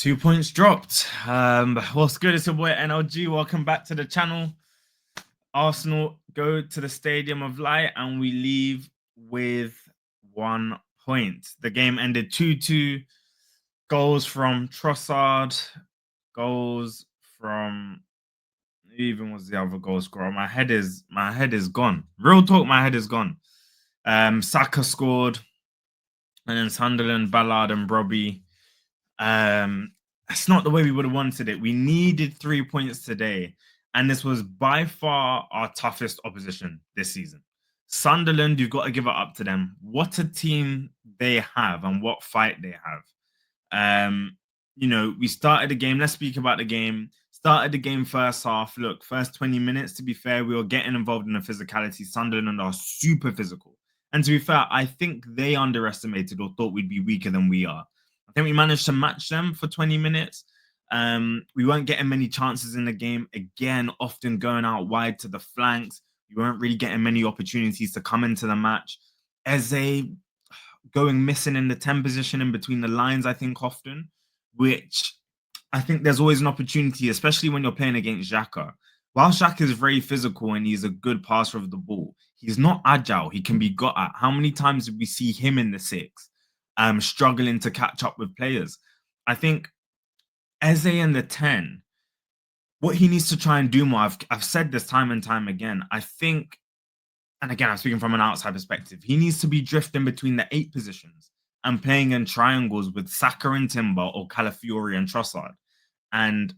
2 points dropped. What's good? It's your boy NLG. Welcome back to the channel. Arsenal go to the Stadium of Light and we leave with 1 point. The game ended 2-2. Goals from Trossard. Goals from who even was the other goal scorer? My head is gone. Real talk, my head is gone. Xhaka scored, and then Sunderland, Ballard, and Robbie. That's not the way we would have wanted it. We needed 3 points today, and this was by far our toughest opposition this season. Sunderland, you've got to give it up to them. What a team they have, and what fight they have. We started the game. Let's speak about the game. Started the game first half. Look, first 20 minutes, to be fair, we were getting involved in the physicality. Sunderland are super physical. And to be fair, I think they underestimated or thought we'd be weaker than we are. I think we managed to match them for 20 minutes. We weren't getting many chances in the game. Again, often going out wide to the flanks. We weren't really getting many opportunities to come into the match. Eze going missing in the 10 position in between the lines, I think, often, which I think there's always an opportunity, especially when you're playing against Xhaka. While Xhaka is very physical and he's a good passer of the ball, he's not agile. He can be got at. How many times did we see him in the 6, struggling to catch up with players? I think Eze in the 10, what he needs to try and do more, I've said this time and time again, I think, and again, I'm speaking from an outside perspective, he needs to be drifting between the 8 positions and playing in triangles with Xhaka and Timber or Calafiori and Trossard, and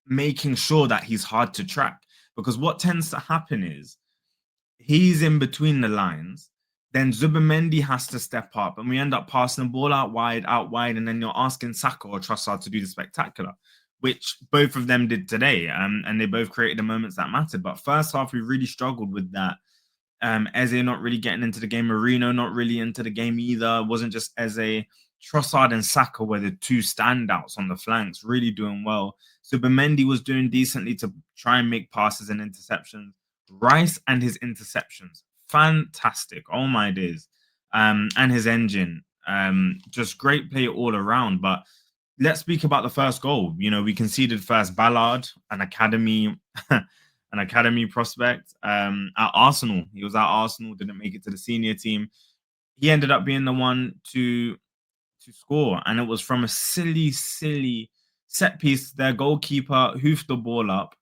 making sure that he's hard to track. Because what tends to happen is he's in between the lines, then Zubimendi has to step up, and we end up passing the ball out wide, and then you're asking Xhaka or Trossard to do the spectacular, which both of them did today, and they both created the moments that mattered. But first half, we really struggled with that. Eze not really getting into the game. Marino not really into the game either. It wasn't just Eze. Trossard and Xhaka were the 2 standouts on the flanks, really doing well. Zubimendi was doing decently to try and make passes and interceptions. Rice and his interceptions, fantastic. Oh my days. And his engine, just great play all around. But let's speak about the first goal. We conceded first. Ballard, an academy prospect at Arsenal. He was at Arsenal, didn't make it to the senior team. He ended up being the one to score, and it was from a silly set piece. Their goalkeeper hoofed the ball up.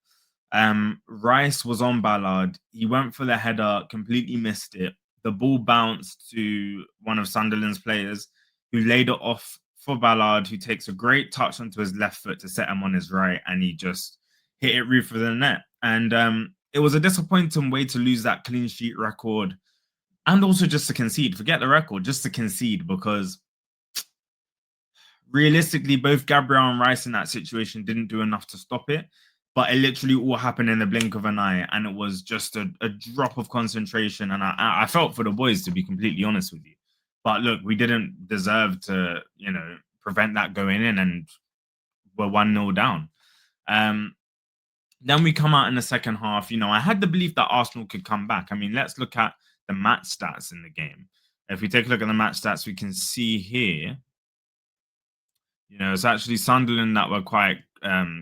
Rice was on Ballard. He went for the header, completely missed it. The ball bounced to one of Sunderland's players, who laid it off for Ballard, who takes a great touch onto his left foot to set him on his right, and he just hit it roof of the net. And it was a disappointing way to lose that clean sheet record, and also just to concede. Forget the record, just to concede, because realistically, both Gabriel and Rice in that situation didn't do enough to stop it. But it literally all happened in the blink of an eye, and it was just a drop of concentration. And I felt for the boys, to be completely honest with you. But look, we didn't deserve to, prevent that going in, and we're 1-0 down. Then we come out in the second half. I had the belief that Arsenal could come back. I mean, let's look at the match stats in the game. If we take a look at the match stats, we can see here, it's actually Sunderland that were quite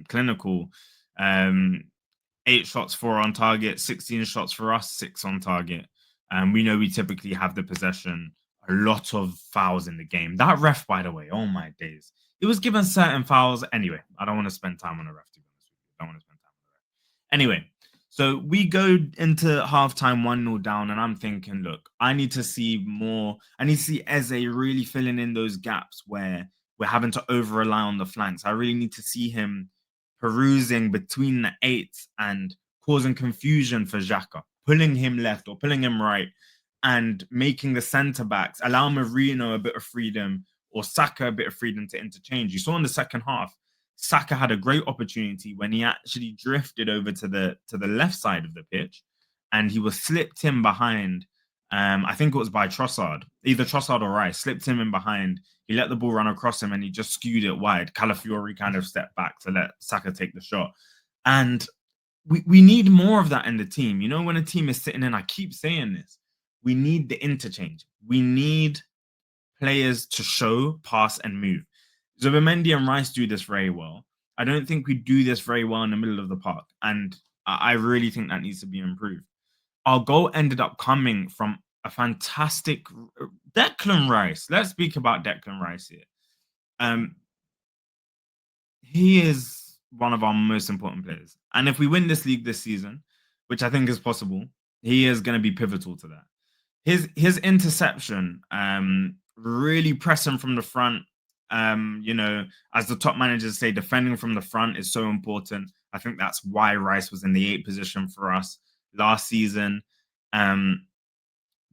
clinical. 8 shots, 4 on target, 16 shots for us, 6 on target. And we know we typically have the possession. A lot of fouls in the game. That ref, by the way, oh my days. It was given certain fouls. Anyway, I don't want to spend time on the ref, to be honest with you. I don't want to spend time on the ref. Anyway, so we go into halftime 1-0 down, and I'm thinking, look, I need to see more. I need to see Eze really filling in those gaps where we're having to over-rely on the flanks. I really need to see him perusing between the 8s and causing confusion for Xhaka, pulling him left or pulling him right, and making the centre-backs allow Marino a bit of freedom or Xhaka a bit of freedom to interchange. You saw in the second half, Xhaka had a great opportunity when he actually drifted over to the left side of the pitch, and he was slipped in behind. I think it was by Trossard, either Trossard or Rice, slipped him in behind. He let the ball run across him, and he just skewed it wide. Calafiori kind of stepped back to let Xhaka take the shot. And we need more of that in the team. When a team is sitting in, I keep saying this, we need the interchange. We need players to show, pass, and move. Zubimendi and Rice do this very well. I don't think we do this very well in the middle of the park, and I really think that needs to be improved. Our goal ended up coming from a fantastic Declan Rice. Let's speak about Declan Rice here. Um, he is one of our most important players, and if we win this league this season, which I think is possible, he is going to be pivotal to that. His interception, really pressing from the front. As the top managers say, defending from the front is so important. I think that's why Rice was in the 8th position for us last season. Um,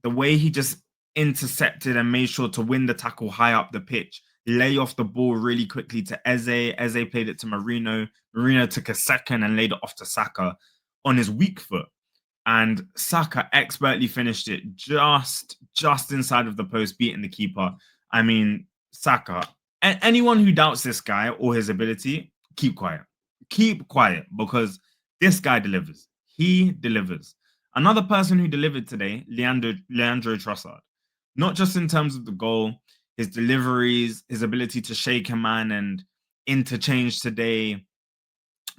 the way he just intercepted and made sure to win the tackle high up the pitch, lay off the ball really quickly to Eze. Eze played it to Marino. Marino took a second and laid it off to Saka on his weak foot. And Saka expertly finished it just inside of the post, beating the keeper. I mean, Saka, anyone who doubts this guy or his ability, keep quiet. Keep quiet, because this guy delivers. He delivers. Another person who delivered today, Leandro Trossard. Not just in terms of the goal, his deliveries, his ability to shake a man and interchange today,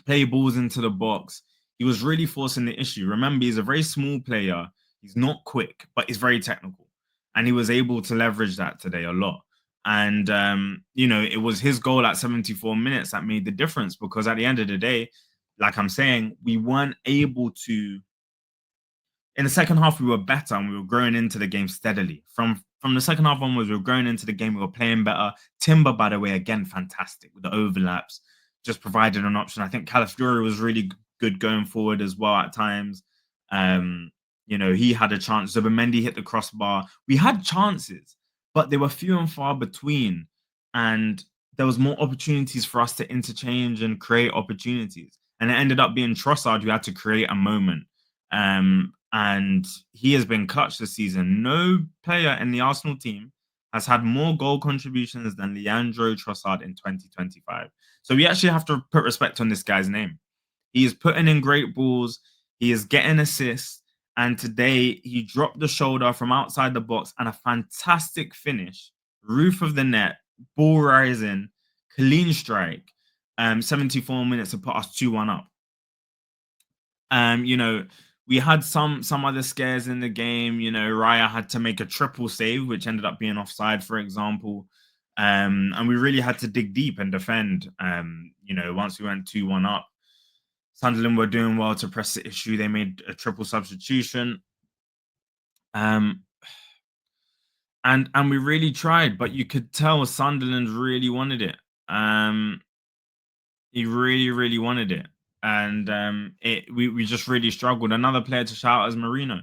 play balls into the box. He was really forcing the issue. Remember, he's a very small player. He's not quick, but he's very technical. And he was able to leverage that today a lot. And, it was his goal at 74 minutes that made the difference, because at the end of the day, like I'm saying, we weren't able to. In the second half, we were better and we were growing into the game steadily. From the second half onwards, we were growing into the game. We were playing better. Timber, by the way, again, fantastic with the overlaps, just provided an option. I think Calafiori was really good going forward as well at times. He had a chance. Zubimendi hit the crossbar. We had chances, but they were few and far between. And there was more opportunities for us to interchange and create opportunities. And it ended up being Trossard who had to create a moment. And he has been clutch this season. No player in the Arsenal team has had more goal contributions than Leandro Trossard in 2025. So we actually have to put respect on this guy's name. He is putting in great balls. He is getting assists. And today he dropped the shoulder from outside the box and a fantastic finish. Roof of the net, ball rising, clean strike. 74 minutes to put us 2-1 up. We had some other scares in the game. Raya had to make a triple save, which ended up being offside, for example. And we really had to dig deep and defend. Once we went 2-1 up, Sunderland were doing well to press the issue. They made a triple substitution. And we really tried, but you could tell Sunderland really wanted it. He really, really wanted it. And we just really struggled. Another player to shout out is Marino.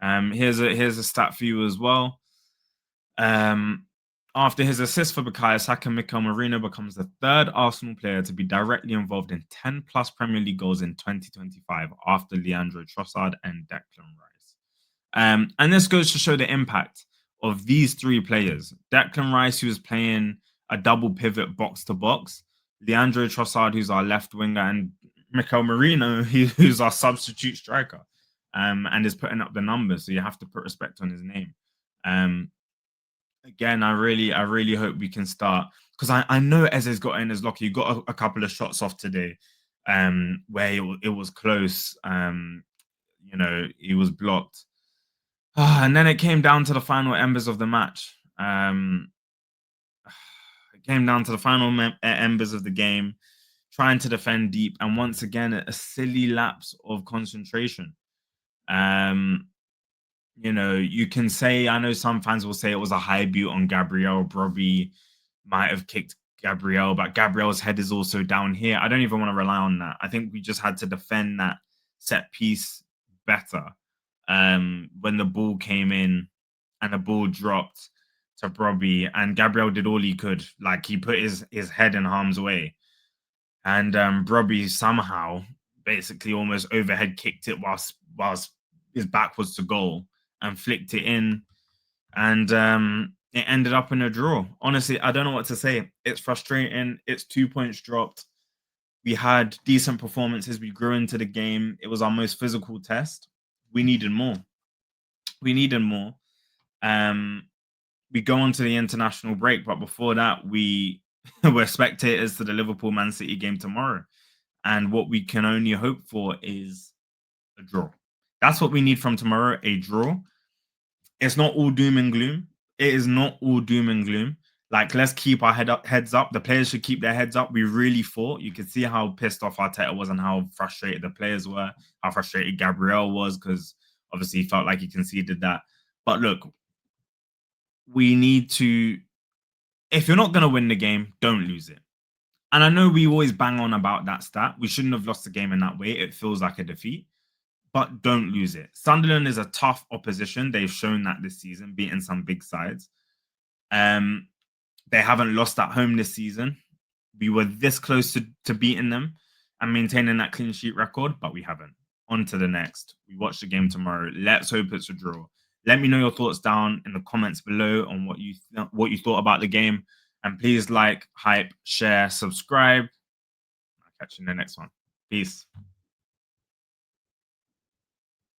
Here's a stat for you as well. After his assist for Bukayo Saka, Mikel Marino becomes the 3rd Arsenal player to be directly involved in 10 plus Premier League goals in 2025, after Leandro Trossard and Declan Rice. And this goes to show the impact of these 3 players. Declan Rice, who is playing a double pivot box to box, Leandro Trossard, who's our left winger, and Mikel Marino, who's our substitute striker, and is putting up the numbers. So you have to put respect on his name. Again, I really hope we can start, because I know Eze's got in his locker. He got a couple of shots off today, where it was close. He was blocked. And then it came down to the final embers of the match. It came down to the final embers of the game, trying to defend deep, and once again, a silly lapse of concentration. You can say, I know some fans will say it was a high boot on Gabriel. Brobbey might have kicked Gabriel, but Gabriel's head is also down here. I don't even want to rely on that. I think we just had to defend that set piece better. When the ball came in and the ball dropped to Brobbey, and Gabriel did all he could. Like, he put his head in harm's way. And Brobbey somehow basically almost overhead kicked it whilst his back was to goal, and flicked it in. And it ended up in a draw. Honestly, I don't know what to say. It's frustrating. It's 2 points dropped. We had decent performances. We grew into the game. It was our most physical test. We needed more. We go on to the international break, but before that, we We're spectators to the Liverpool Man City game tomorrow. And what we can only hope for is a draw. That's what we need from tomorrow, a draw. It's not all doom and gloom. It is not all doom and gloom. Like, let's keep our heads up. The players should keep their heads up. We really fought. You could see how pissed off Arteta was and how frustrated the players were, how frustrated Gabriel was, because obviously he felt like he conceded that. But look, we need to, if you're not going to win the game, don't lose it. And I know we always bang on about that stat. We shouldn't have lost the game in that way. It feels like a defeat, but don't lose it. Sunderland is a tough opposition. They've shown that this season, beating some big sides. They haven't lost at home this season. We were this close to beating them and maintaining that clean sheet record, but we haven't. On to the next. We watch the game tomorrow. Let's hope it's a draw. Let me know your thoughts down in the comments below on what you thought about the game. And please like, hype, share, subscribe. I'll catch you in the next one. Peace.